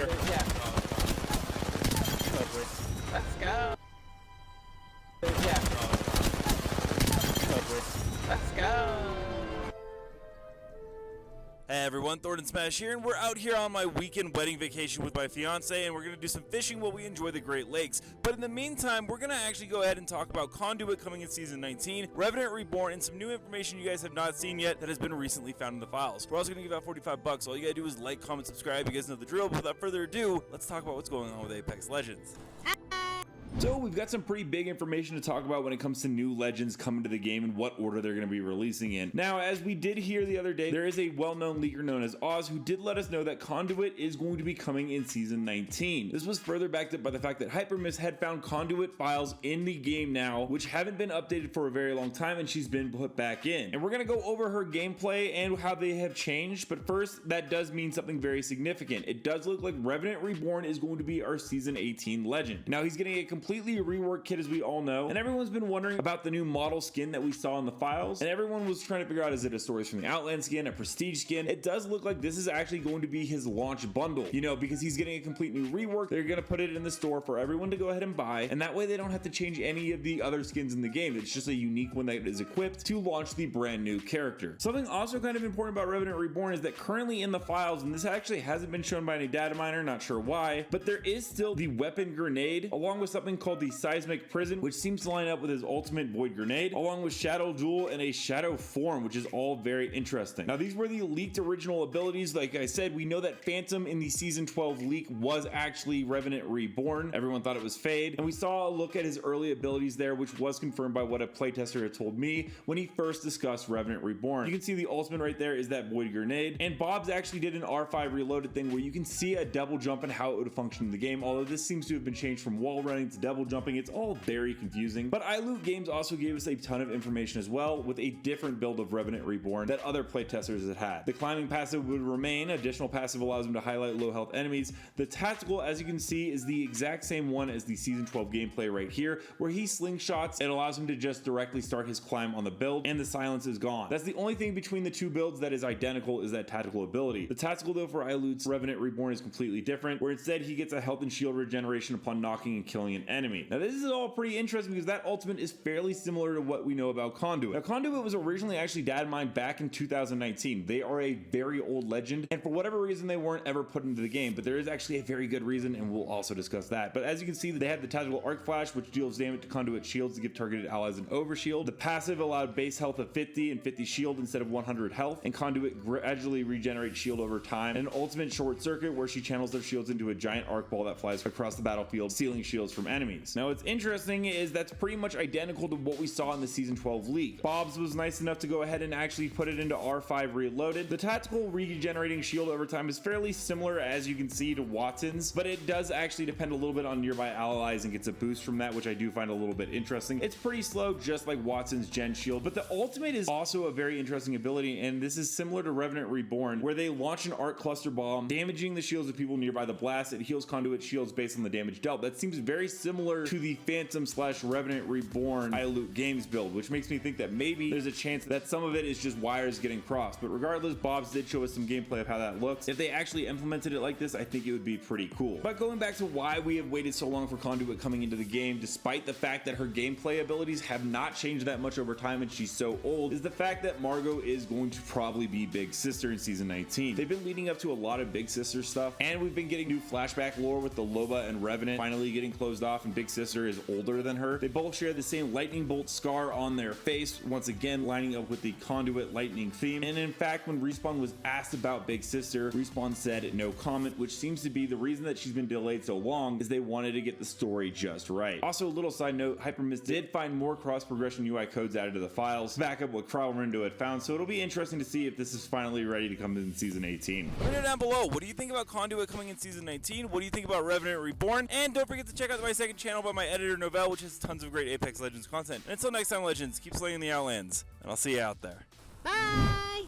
here. Yeah. Let's go. Yeah. Let's go. Hey everyone, Thordan Smash here, and we're out here on my weekend wedding vacation with my fiance, and we're going to do some fishing while we enjoy the Great Lakes. But in the meantime, we're going to actually go ahead and talk about Conduit coming in Season 19, Revenant Reborn, and some new information you guys have not seen yet that has been recently found in the files. We're also going to give out $45. All you got to do is like, comment, subscribe. You guys know the drill. But without further ado, let's talk about what's going on with Apex Legends. So we've got some pretty big information to talk about when it comes to new legends coming to the game and what order they're going to be releasing in. Now, as we did hear the other day, there is a well-known leaker known as Oz who did let us know that Conduit is going to be coming in Season 19. This was further backed up by the fact that Hypermiss had found Conduit files in the game now, which haven't been updated for a very long time, and she's been put back in. And we're going to go over her gameplay and how they have changed, but first, that does mean something very significant. It does look like Revenant Reborn is going to be our Season 18 legend. Now, he's getting a completely reworked kit, as we all know, and everyone's been wondering about the new model skin that we saw in the files, and everyone was trying to figure out, is it a Stories from the Outland skin, a prestige skin? It does look like this is actually going to be his launch bundle, you know, because he's getting a complete new rework. They're going to put it in the store for everyone to go ahead and buy, and that way they don't have to change any of the other skins in the game. It's just a unique one that is equipped to launch the brand new character. Something also kind of important about Revenant Reborn is that currently in the files, and this actually hasn't been shown by any data miner, not sure why, but there is still the weapon grenade along with something called the Seismic Prison, which seems to line up with his ultimate Void Grenade, along with Shadow Duel and a Shadow Form, which is all very interesting. Now, these were the leaked original abilities. Like I said, we know that Phantom in the Season 12 leak was actually Revenant Reborn. Everyone thought it was Fade, and we saw a look at his early abilities there, which was confirmed by what a playtester had told me when he first discussed Revenant Reborn. You can see the ultimate right there is that Void Grenade, and Bob's actually did an R5 reloaded thing where you can see a double jump and how it would function in the game, although this seems to have been changed from wall running to double jumping. It's all very confusing, but iLoot Games also gave us a ton of information as well with a different build of Revenant Reborn that other playtesters had. The climbing passive would remain. Additional passive allows him to highlight low health enemies. The tactical, as you can see, is the exact same one as the Season 12 gameplay right here, where he slingshots. It allows him to just directly start his climb on the build, and the silence is gone. That's the only thing between the two builds that is identical, is that tactical ability. The tactical, though, for iLoot's Revenant Reborn is completely different, where instead he gets a health and shield regeneration upon knocking and killing an enemy. Now, this is all pretty interesting because that ultimate is fairly similar to what we know about Conduit. Now, Conduit was originally actually data mined back in 2019. They are a very old legend, and for whatever reason, they weren't ever put into the game, but there is actually a very good reason, and we'll also discuss that. But as you can see, they had the tactical arc flash, which deals damage to Conduit shields to give targeted allies an overshield. The passive allowed base health of 50 and 50 shield instead of 100 health, and Conduit gradually regenerates shield over time. And an ultimate short circuit where she channels their shields into a giant arc ball that flies across the battlefield, stealing shields from enemies. Now, what's interesting is that's pretty much identical to what we saw in the Season 12 leak. Bob's was nice enough to go ahead and actually put it into R5 reloaded. The tactical regenerating shield over time is fairly similar, as you can see, to Watson's, but it does actually depend a little bit on nearby allies and gets a boost from that, which I do find a little bit interesting. It's pretty slow, just like Watson's gen shield, but the ultimate is also a very interesting ability, and this is similar to Revenant Reborn, where they launch an arc cluster bomb, damaging the shields of people nearby the blast. It heals Conduit shields based on the damage dealt. That seems very similar to the Phantom / Revenant Reborn iLoot Games build, which makes me think that maybe there's a chance that some of it is just wires getting crossed. But regardless, Bob's did show us some gameplay of how that looks. If they actually implemented it like this, I think it would be pretty cool. But going back to why we have waited so long for Conduit coming into the game, despite the fact that her gameplay abilities have not changed that much over time and she's so old, is the fact that Margot is going to probably be Big Sister in Season 19. They've been leading up to a lot of Big Sister stuff, and we've been getting new flashback lore with the Loba and Revenant finally getting closed off, and Big Sister is older than her. They both share the same lightning bolt scar on their face, once again lining up with the Conduit lightning theme. And in fact, when Respawn was asked about Big Sister, Respawn said no comment, which seems to be the reason that she's been delayed so long, is they wanted to get the story just right. Also, a little side note, Hypermiss did find more cross progression UI codes added to the files, back up what Kralrindo had found, so it'll be interesting to see if this is finally ready to come in Season 18. Let me know down below, what do you think about Conduit coming in Season 19? What do you think about Revenant Reborn? And don't forget to check out my second channel by my editor Novell, which has tons of great Apex Legends content. And until next time, Legends, keep slaying the Outlands, and I'll see you out there. Bye!